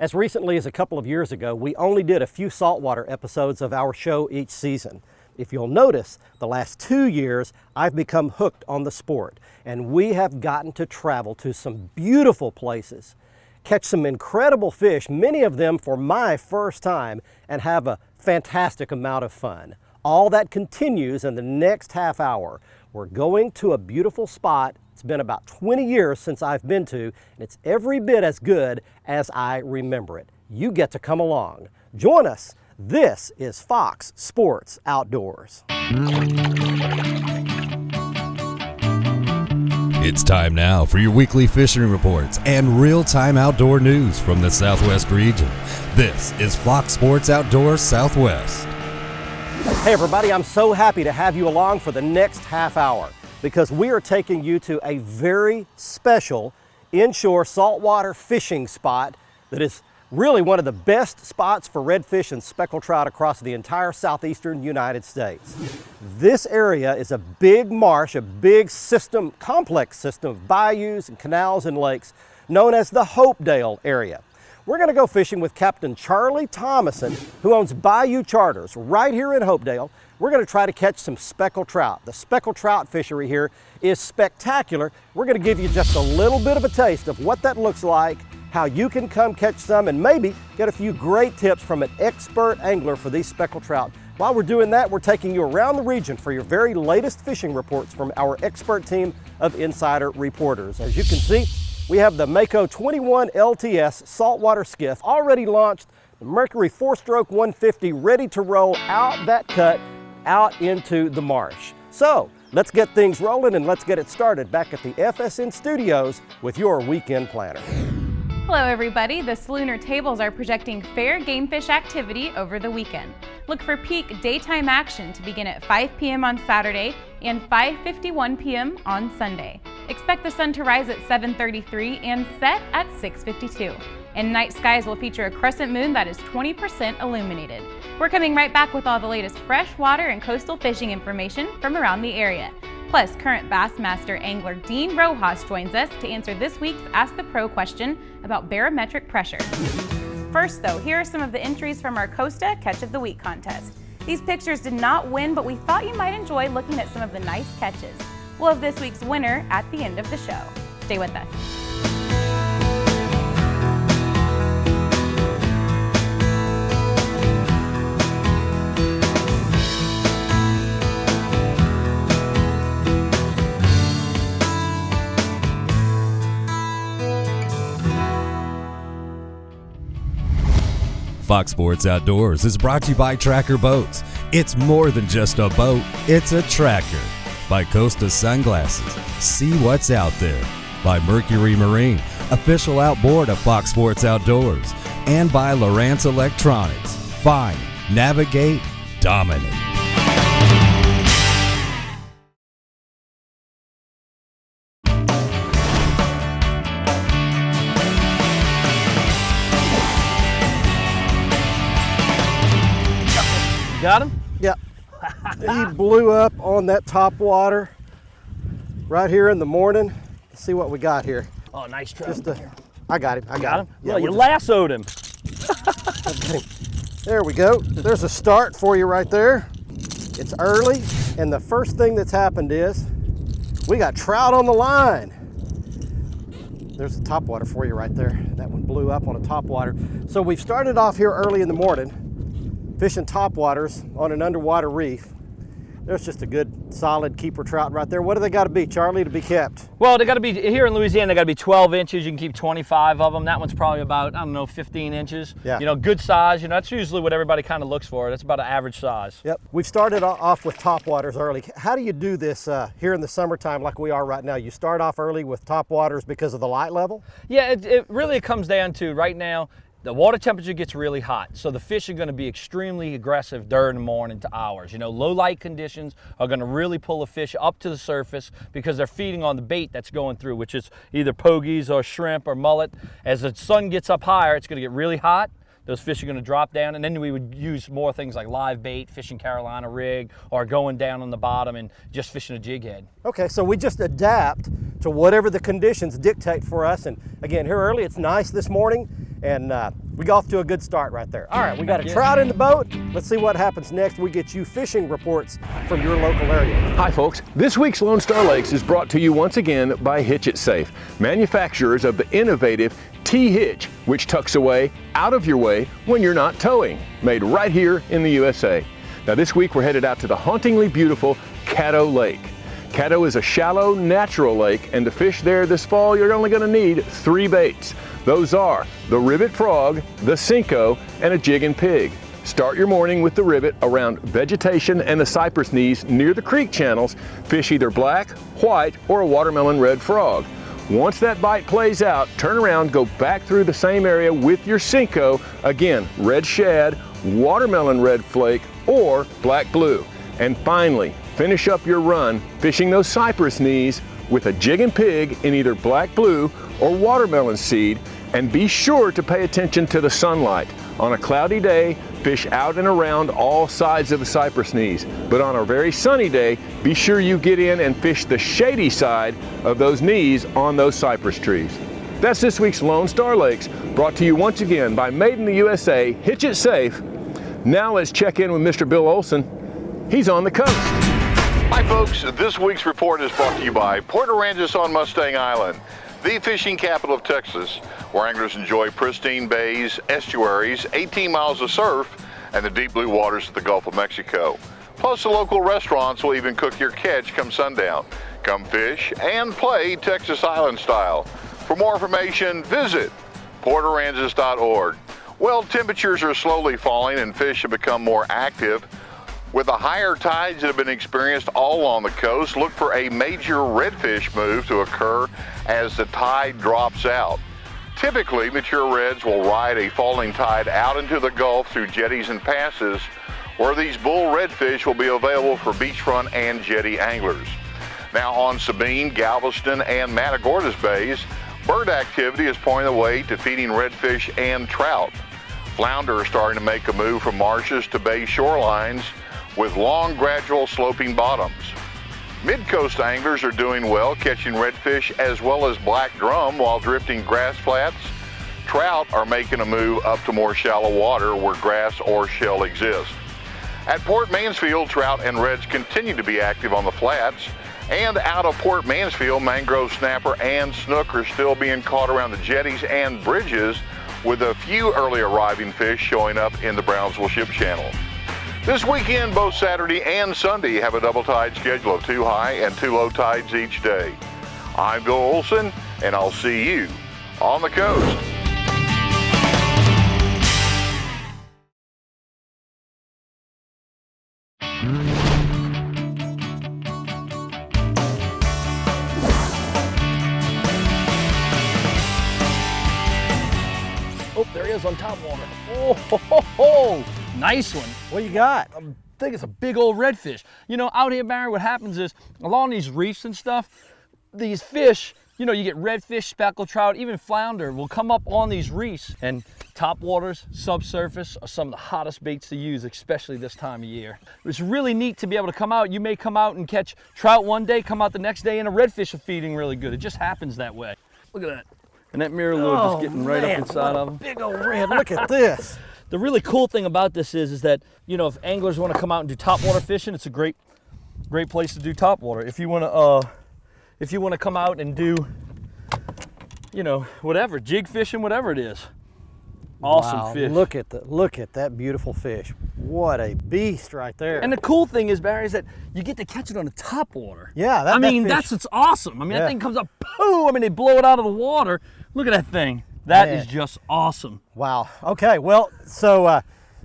As recently as a couple of years ago, we only did a few saltwater episodes of our show each season. If you'll notice, the last 2 years, I've become hooked on the sport, and we have gotten to travel to some beautiful places, catch some incredible fish, many of them for my first time, and have a fantastic amount of fun. All that continues in the next half hour. We're going to a beautiful spot. It's been about 20 years since I've been to, and it's every bit as good as I remember it. You get to come along. Join us. This is Fox Sports Outdoors. It's time now for your weekly fishing reports and real-time outdoor news from the Southwest region. This is Fox Sports Outdoors Southwest. Hey everybody, I'm so happy to have you along for the next half hour because we are taking you to a very special inshore saltwater fishing spot that is really one of the best spots for redfish and speckled trout across the entire southeastern United States. This area is a big marsh, a big system, complex system of bayous and canals and lakes known as the Hopedale area. We're going to go fishing with Captain Charlie Thomason, who owns Bayou Charters right here in Hopedale. We're going to try to catch some speckled trout. The speckled trout fishery here is spectacular. We're going to give you just a little bit of a taste of what that looks like, how you can come catch some, and maybe get a few great tips from an expert angler for these speckled trout. While we're doing that, we're taking you around the region for your very latest fishing reports from our expert team of insider reporters. As you can see, we have the Mako 21 LTS saltwater skiff already launched, the Mercury 4-stroke 150 ready to roll out that cut out into the marsh. So let's get things rolling and let's get it started back at the FSN studios with your weekend planner. Hello everybody, the Salooner tables are projecting fair game fish activity over the weekend. Look for peak daytime action to begin at 5 p.m. on Saturday and 5:51 p.m. on Sunday. Expect the sun to rise at 7:33 and set at 6:52. And night skies will feature a crescent moon that is 20% illuminated. We're coming right back with all the latest freshwater and coastal fishing information from around the area. Plus, current Bassmaster angler Dean Rojas joins us to answer this week's Ask the Pro question about barometric pressure. First though, here are some of the entries from our Costa Catch of the Week contest. These pictures did not win, but we thought you might enjoy looking at some of the nice catches. We'll have this week's winner at the end of the show. Stay with us. Fox Sports Outdoors is brought to you by Tracker Boats. It's more than just a boat, it's a tracker. By Costa Sunglasses, see what's out there. By Mercury Marine, official outboard of Fox Sports Outdoors. And by Lowrance Electronics, find, navigate, dominate. Got him? Yeah. He blew up on that top water right here in the morning. Let's see what we got here. Oh, nice trout. I got him. I got him. Yeah, well, you lassoed him. Okay. There we go. There's a start for you right there. It's early, and the first thing that's happened is we got trout on the line. There's the top water for you right there. That one blew up on a top water. So we've started off here early in the morning, fishing topwaters on an underwater reef. There's just a good solid keeper trout right there. What do they got to be, Charlie, to be kept? Well, they got to be, here in Louisiana, they got to be 12 inches. You can keep 25 of them. That one's probably about, I don't know, 15 inches. Yeah. You know, good size. You know, that's usually what everybody kind of looks for. That's about an average size. Yep. We've started off with topwaters early. How do you do this here in the summertime like we are right now? You start off early with topwaters because of the light level? Yeah, it really comes down to right now, the water temperature gets really hot, so the fish are going to be extremely aggressive during the morning to hours. You know, low light conditions are going to really pull a fish up to the surface because they're feeding on the bait that's going through, which is either pogies or shrimp or mullet. As the sun gets up higher, it's going to get really hot. Those fish are going to drop down, and then we would use more things like live bait, fishing Carolina rig, or going down on the bottom and just fishing a jig head. Okay, so we just adapt to whatever the conditions dictate for us. And again, here early, it's nice this morning, and We got off to a good start right there. All right, we got a trout in the boat. Let's see what happens next. We get you fishing reports from your local area. Hi folks, this week's Lone Star Lakes is brought to you once again by Hitch It Safe, manufacturers of the innovative T-Hitch, which tucks away out of your way when you're not towing, made right here in the USA. Now this week we're headed out to the hauntingly beautiful Caddo Lake. Caddo is a shallow, natural lake, and to fish there this fall you're only going to need 3 baits. Those are the ribbit frog, the Cinco, and a jig and pig. Start your morning with the ribbit around vegetation and the cypress knees near the creek channels. Fish either black, white, or a watermelon red frog. Once that bite plays out, turn around, go back through the same area with your Cinco. Again, red shad, watermelon red flake, or black blue. And finally, finish up your run fishing those cypress knees with a jig and pig in either black blue or watermelon seed. And be sure to pay attention to the sunlight. On a cloudy day, fish out and around all sides of the cypress knees. But on a very sunny day, be sure you get in and fish the shady side of those knees on those cypress trees. That's this week's Lone Star Lakes, brought to you once again by Made in the USA, Hitch It Safe. Now let's check in with Mr. Bill Olson. He's on the coast. Hi folks, this week's report is brought to you by Port Aransas on Mustang Island, the fishing capital of Texas, where anglers enjoy pristine bays, estuaries, 18 miles of surf, and the deep blue waters of the Gulf of Mexico. Plus the local restaurants will even cook your catch come sundown. Come fish and play Texas Island style. For more information, visit portaransas.org. Well, temperatures are slowly falling and fish have become more active. With the higher tides that have been experienced all along the coast, look for a major redfish move to occur as the tide drops out. Typically, mature reds will ride a falling tide out into the Gulf through jetties and passes, where these bull redfish will be available for beachfront and jetty anglers. Now on Sabine, Galveston, and Matagordas bays, bird activity is pointing the way to feeding redfish and trout. Flounder are starting to make a move from marshes to bay shorelines with long, gradual sloping bottoms. Mid-coast anglers are doing well, catching redfish as well as black drum while drifting grass flats. Trout are making a move up to more shallow water where grass or shell exists. At Port Mansfield, trout and reds continue to be active on the flats, and out of Port Mansfield, mangrove snapper and snook are still being caught around the jetties and bridges, with a few early arriving fish showing up in the Brownsville Ship Channel. This weekend, both Saturday and Sunday have a double tide schedule of 2 high and 2 low tides each day. I'm Bill Olson, and I'll see you on the coast. Oh, there he is on top water. Oh, ho, ho, ho. Nice one. What you got? I think it's a big old redfish. You know, out here, Barry, what happens is along these reefs and stuff, these fish, you know, you get redfish, speckled trout, even flounder will come up on these reefs. And top waters, subsurface are some of the hottest baits to use, especially this time of year. It's really neat to be able to come out. You may come out and catch trout one day, come out the next day, and a redfish are feeding really good. It just happens that way. Look at that. And that mirror lure just getting right up inside of them. Big old red, look at this. The really cool thing about this is that, you know, if anglers want to come out and do topwater fishing, it's a great place to do topwater. If you want to come out and do, you know, whatever, jig fishing, whatever it is. Awesome wow, fish. Look at that beautiful fish. What a beast right there. And the cool thing is, Barry, is that you get to catch it on the top water. Yeah, that's what's awesome. I mean, that thing comes up, boom, I mean, they blow it out of the water. Look at that thing. That is just awesome. Wow. Okay. Well, so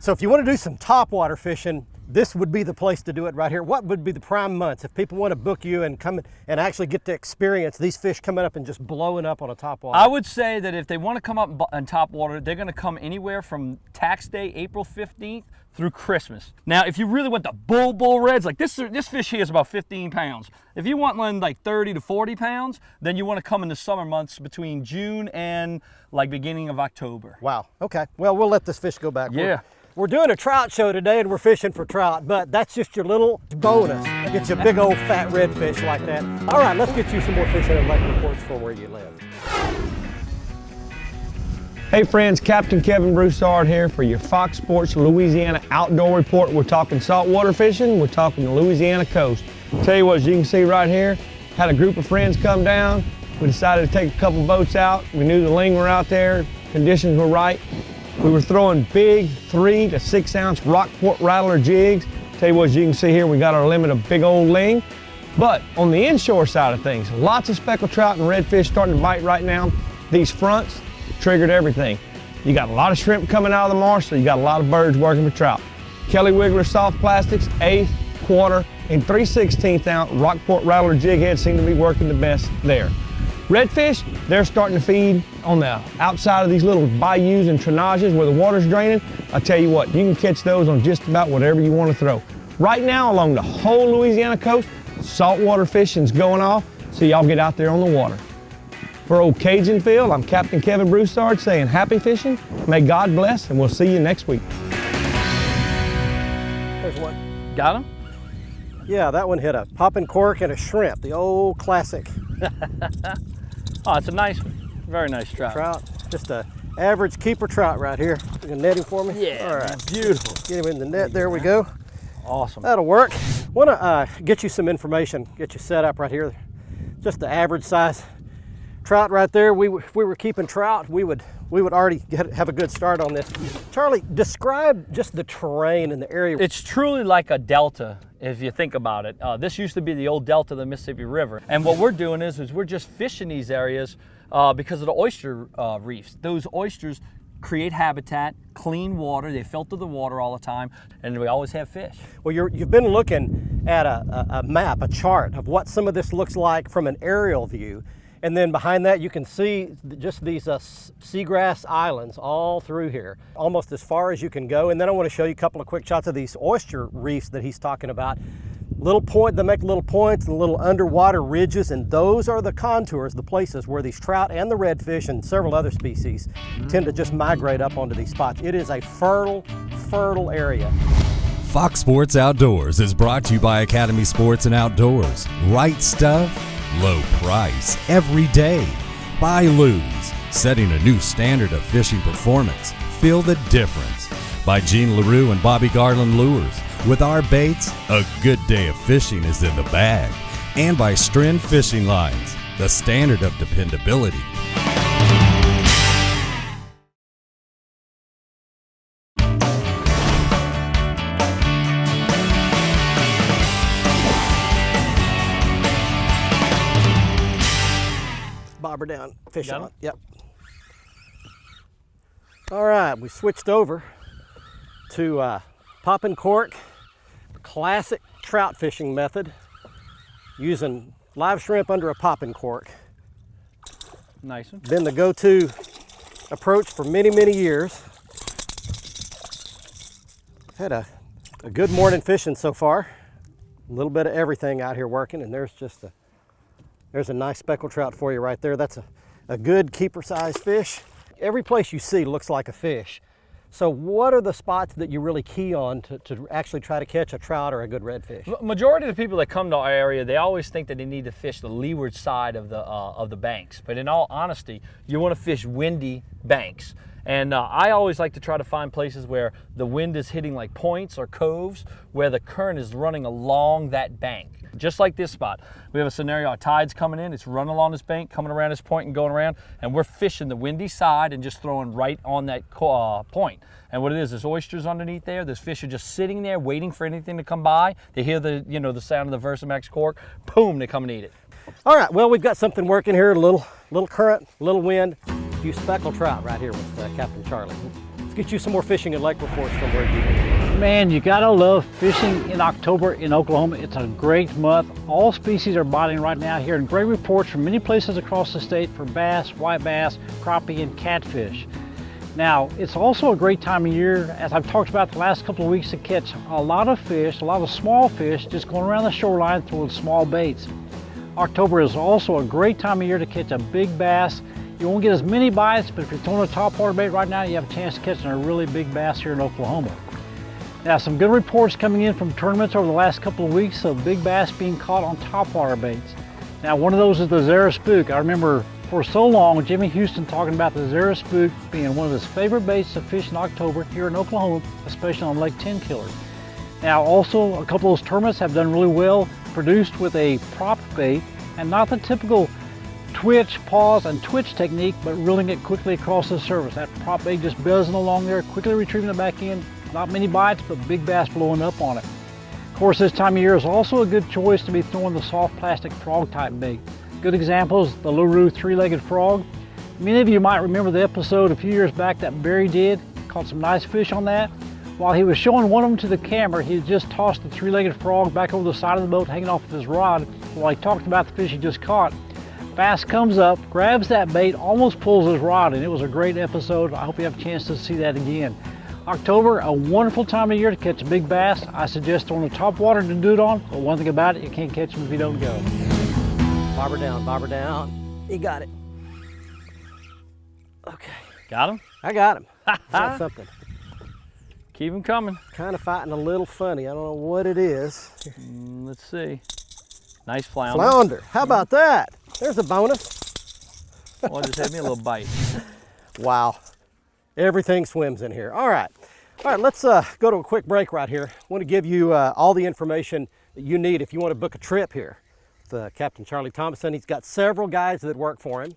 if you want to do some topwater fishing, this would be the place to do it right here. What would be the prime months if people want to book you and come and actually get to experience these fish coming up and just blowing up on a topwater? I would say that if they want to come up on topwater, they're going to come anywhere from tax day, April 15th, through Christmas. Now, if you really want the bull reds, like this fish here is about 15 pounds. If you want one like 30 to 40 pounds, then you want to come in the summer months between June and like beginning of October. Wow. Okay. Well, we'll let this fish go back. Yeah. We're doing a trout show today and we're fishing for trout, but that's just your little bonus. Get you a big old fat redfish like that. All right, let's get you some more fishing and lake reports for where you live. Hey friends, Captain Kevin Broussard here for your Fox Sports Louisiana Outdoor Report. We're talking saltwater fishing, we're talking the Louisiana coast. Tell you what, as you can see right here, had a group of friends come down. We decided to take a couple boats out. We knew the ling were out there, conditions were right. We were throwing big 3 to 6 ounce Rockport Rattler jigs. Tell you what, as you can see here, we got our limit of big old ling. But on the inshore side of things, lots of speckled trout and redfish starting to bite right now. These fronts triggered everything. You got a lot of shrimp coming out of the marsh, so you got a lot of birds working for trout. Kelly Wiggler soft plastics, 1/8, 1/4, and 3/16 ounce Rockport Rattler jig heads seem to be working the best there. Redfish, they're starting to feed on the outside of these little bayous and trenages where the water's draining. I tell you what, you can catch those on just about whatever you want to throw. Right now, along the whole Louisiana coast, saltwater fishing's going off, so y'all get out there on the water. For Old Cajun Field, I'm Captain Kevin Broussard saying happy fishing, may God bless, and we'll see you next week. There's one. Got him? Yeah, that one hit a popping cork and a shrimp, the old classic. Oh, it's a nice one. Very nice trout. Trout, just a average keeper trout right here. You gonna net him for me? Yeah, all right. beautiful. Get him in the net, there we go. Awesome. That'll work. Wanna get you some information, get you set up right here. Just the average size trout right there. If we were keeping trout, we would already have a good start on this. Charlie, describe just the terrain in the area. It's truly like a delta, if you think about it. This used to be the old delta of the Mississippi River. And what we're doing is we're just fishing these areas because of the oyster reefs. Those oysters create habitat, clean water, they filter the water all the time, and we always have fish. Well, you've been looking at a map, a chart of what some of this looks like from an aerial view. And then behind that, you can see just these seagrass islands all through here, almost as far as you can go. And then I want to show you a couple of quick shots of these oyster reefs that he's talking about. They make little points and little underwater ridges, and those are the contours, the places where these trout and the redfish and several other species tend to just migrate up onto these spots. It is a fertile area. Fox Sports Outdoors is brought to you by Academy Sports and Outdoors. Right stuff, low price, every day. By Lew's, setting a new standard of fishing performance. Feel the difference. By Gene LaRue and Bobby Garland Lures. With our baits, a good day of fishing is in the bag. And by Stren Fishing Lines, the standard of dependability. Bobber down, fish Got on. him? Yep. All right, we switched over to popping cork, classic trout fishing method, using live shrimp under a popping cork. Nice one. Been the go-to approach for many, many years. Had a good morning fishing so far. A little bit of everything out here working, and there's a nice speckled trout for you right there. That's a good keeper-sized fish. Every place you see looks like a fish. So what are the spots that you really key on to actually try to catch a trout or a good redfish? Majority of the people that come to our area, they always think that they need to fish the leeward side of the banks. But in all honesty, you want to fish windy banks. And I always like to try to find places where the wind is hitting like points or coves where the current is running along that bank. Just like this spot. We have a scenario, our tide's coming in, it's running along this bank, coming around this point and going around, and we're fishing the windy side and just throwing right on that point. And what it is, there's oysters underneath there, there's fish are just sitting there waiting for anything to come by. They hear the sound of the Versamax cork, boom, they come and eat it. All right, well, we've got something working here, a little current, a little wind, a few speckled trout right here with Captain Charlie. Let's get you some more fishing and lake reports from where you are. Man, you gotta love fishing in October in Oklahoma. It's a great month. All species are biting right now here, and great reports from many places across the state for bass, white bass, crappie, and catfish. Now, it's also a great time of year, as I've talked about the last couple of weeks, to catch a lot of fish, a lot of small fish, just going around the shoreline throwing small baits. October is also a great time of year to catch a big bass. You won't get as many bites, but if you're throwing a topwater bait right now, you have a chance of catching a really big bass here in Oklahoma. Now, some good reports coming in from tournaments over the last couple of weeks of big bass being caught on topwater baits. Now, one of those is the Zara Spook. I remember For so long, Jimmy Houston talking about the Zara Spook being one of his favorite baits to fish in October here in Oklahoma, especially on Lake Ten Killer. Now also, a couple of those tournaments have done really well, produced with a prop bait and not the typical twitch, pause, and twitch technique, but reeling it quickly across the surface. That prop bait just buzzing along there, quickly retrieving it back in. Not many bites, but big bass blowing up on it. Of course, this time of year is also a good choice to be throwing the soft plastic frog type bait. Good example is the Luru three-legged frog. Many of you might remember the episode a few years back that Barry did. Caught some nice fish on that. While he was showing one of them to the camera, he just tossed the three-legged frog back over the side of the boat, hanging off of his rod, while he talked about the fish he just caught. Bass comes up, grabs that bait, almost pulls his rod, and it was a great episode. I hope you have a chance to see that again. October, a wonderful time of year to catch a big bass. I suggest on the top water to do it on, but one thing about it, you can't catch them if you don't go. Bobber down, bobber down. He got it. Okay. Got him? I got him. Got something. Keep him coming. Kind of fighting a little funny. I don't know what it is. Let's see. Nice flounder. Flounder. How about that? There's a bonus. Well, just had me a little bite. Wow. Everything swims in here. All right. All right, let's go to a quick break right here. I want to give you all the information that you need if you want to book a trip here. Captain Charlie Thomason, he's got several guys that work for him.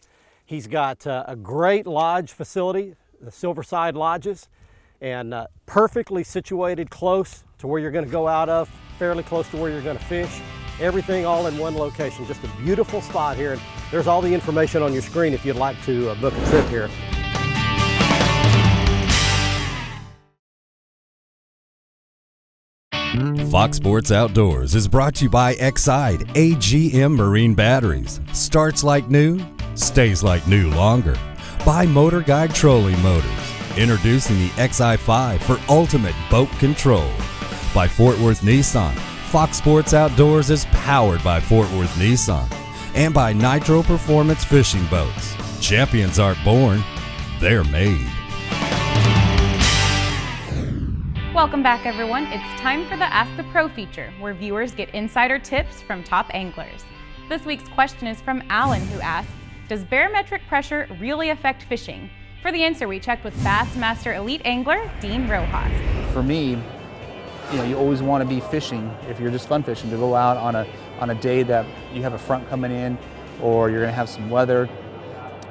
He's got a great lodge facility, the Silverside Lodges, and perfectly situated close to where you're going to go out of, fairly close to where you're going to fish. Everything all in one location. Just a beautiful spot here. And there's all the information on your screen if you'd like to book a trip here. Fox Sports Outdoors is brought to you by Exide AGM Marine Batteries. Starts like new, stays like new longer. By MotorGuide Trolling Motors. Introducing the XI5 for ultimate boat control. By Fort Worth Nissan. Fox Sports Outdoors is powered by Fort Worth Nissan. And by Nitro Performance Fishing Boats. Champions aren't born, they're made. Welcome back, everyone. It's time for the Ask the Pro feature, where viewers get insider tips from top anglers. This week's question is from Alan, who asks, does barometric pressure really affect fishing? For the answer, we checked with Bassmaster Elite Angler Dean Rojas. For me, you always want to be fishing, if you're just fun fishing, to go out on a day that you have a front coming in, or you're going to have some weather,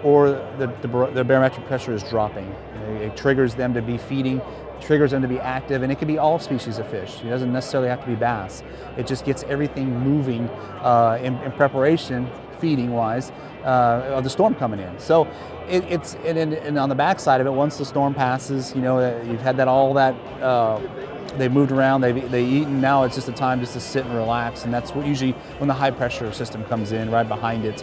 or the barometric pressure is dropping. It triggers them to be feeding, triggers them to be active, and it can be all species of fish. It doesn't necessarily have to be bass. It just gets everything moving in preparation, feeding-wise, of the storm coming in. So and on the backside of it, once the storm passes, you've had they've moved around, they've eaten. Now it's just a time just to sit and relax, and that's usually when the high pressure system comes in right behind it,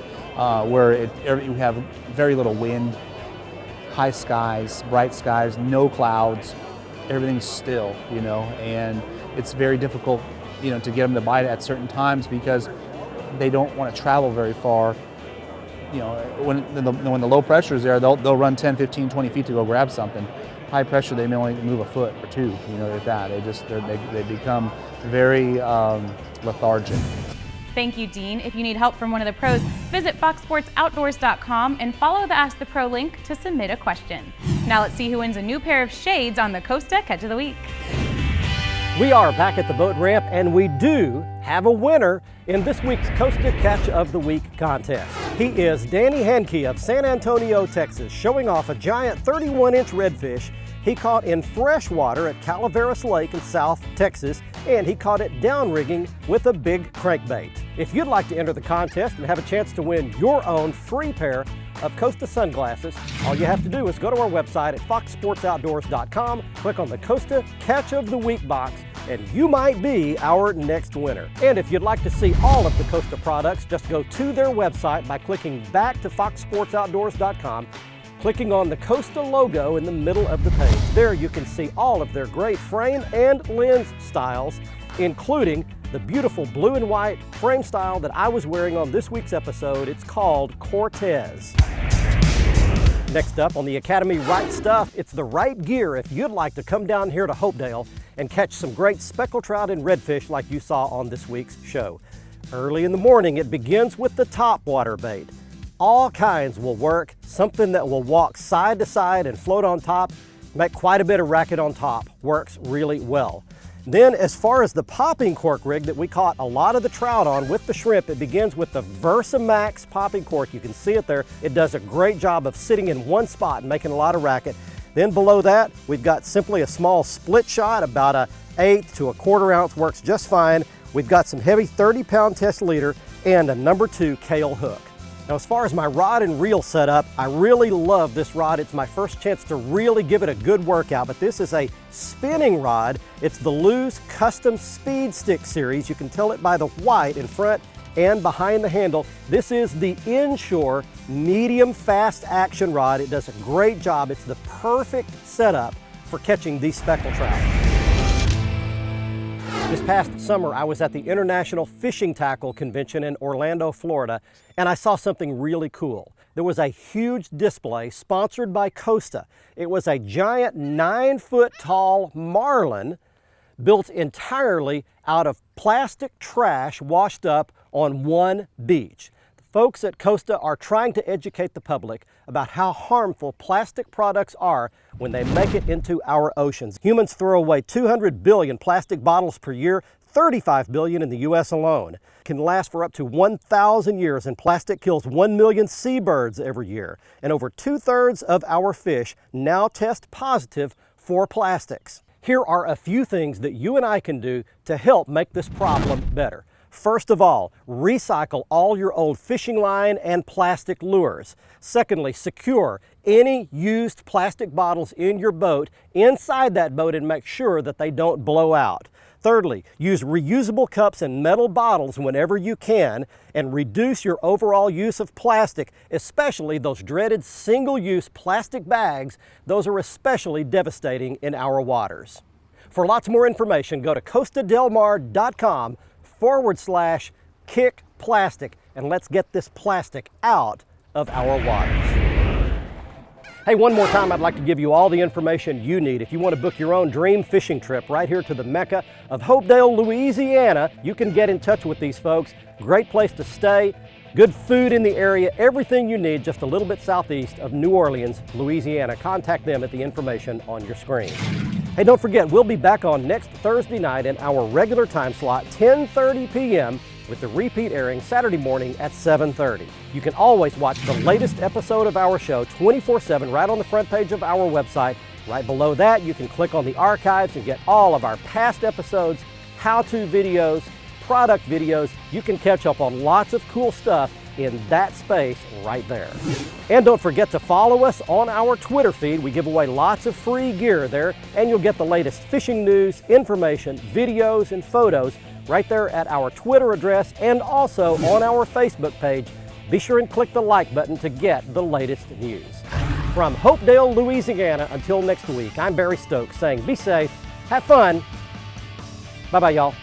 where you have very little wind, high skies, bright skies, no clouds, everything's still, and it's very difficult, to get them to bite at certain times because they don't want to travel very far. When the low pressure is there, they'll run 10, 15, 20 feet to go grab something. High pressure, they may only move a foot or two, if that. They become very lethargic. Thank you, Dean. If you need help from one of the pros, visit foxsportsoutdoors.com and follow the Ask the Pro link to submit a question. Now let's see who wins a new pair of shades on the Costa Catch of the Week. We are back at the boat ramp, and we do have a winner in this week's Costa Catch of the Week contest. He is Danny Henke of San Antonio, Texas, showing off a giant 31-inch redfish he caught in freshwater at Calaveras Lake in South Texas, and he caught it downrigging with a big crankbait. If you'd like to enter the contest and have a chance to win your own free pair of Costa sunglasses, all you have to do is go to our website at foxsportsoutdoors.com, click on the Costa Catch of the Week box, and you might be our next winner. And if you'd like to see all of the Costa products, just go to their website by clicking back to foxsportsoutdoors.com, clicking on the Costa logo in the middle of the page. There you can see all of their great frame and lens styles, including the beautiful blue and white frame style that I was wearing on this week's episode. It's called Cortez. Next up on the Academy Right Stuff, it's the right gear if you'd like to come down here to Hopedale and catch some great speckled trout and redfish like you saw on this week's show. Early in the morning, it begins with the top water bait. all kinds will work. Something that will walk side to side and float on top, make quite a bit of racket on top, works really well. Then as far as the popping cork rig that we caught a lot of the trout on with the shrimp, it begins with the VersaMax popping cork. You can see it there. It does a great job of sitting in one spot and making a lot of racket. Then below that, we've got simply a small split shot, about an 1/8 to 1/4 ounce, works just fine. We've got some heavy 30-pound test leader and a number 2 Kale hook. Now, as far as my rod and reel setup, I really love this rod. It's my first chance to really give it a good workout, but this is a spinning rod. It's the Lew's Custom Speed Stick series. You can tell it by the white in front and behind the handle. This is the inshore medium fast action rod. It does a great job. It's the perfect setup for catching these speckled trout. This past summer, I was at the International Fishing Tackle Convention in Orlando, Florida, and I saw something really cool. There was a huge display sponsored by Costa. It was a giant 9-foot tall marlin built entirely out of plastic trash washed up on one beach. The folks at Costa are trying to educate the public about how harmful plastic products are when they make it into our oceans. Humans throw away 200 billion plastic bottles per year, 35 billion in the US alone. It can last for up to 1,000 years, and plastic kills 1 million seabirds every year. And over 2/3 of our fish now test positive for plastics. Here are a few things that you and I can do to help make this problem better. First of all, recycle all your old fishing line and plastic lures. Secondly, secure any used plastic bottles in your boat inside that boat and make sure that they don't blow out. Thirdly, use reusable cups and metal bottles whenever you can, and reduce your overall use of plastic, especially those dreaded single-use plastic bags. Those are especially devastating in our waters. For lots more information, go to costadelmar.com/kick plastic, and let's get this plastic out of our waters. Hey, one more time, I'd like to give you all the information you need. If you want to book your own dream fishing trip right here to the Mecca of Hopedale, Louisiana, you can get in touch with these folks. Great place to stay, good food in the area, everything you need just a little bit southeast of New Orleans, Louisiana. Contact them at the information on your screen. Hey, don't forget, we'll be back on next Thursday night in our regular time slot, 10:30 p.m., with the repeat airing Saturday morning at 7:30. You can always watch the latest episode of our show 24/7 right on the front page of our website. Right below that, you can click on the archives and get all of our past episodes, how-to videos, product videos. You can catch up on lots of cool stuff in that space right there. And don't forget to follow us on our Twitter feed. We give away lots of free gear there, and you'll get the latest fishing news, information, videos, and photos right there at our Twitter address and also on our Facebook page. Be sure and click the like button to get the latest news. From Hopedale, Louisiana, until next week, I'm Barry Stokes saying be safe, have fun, bye-bye y'all.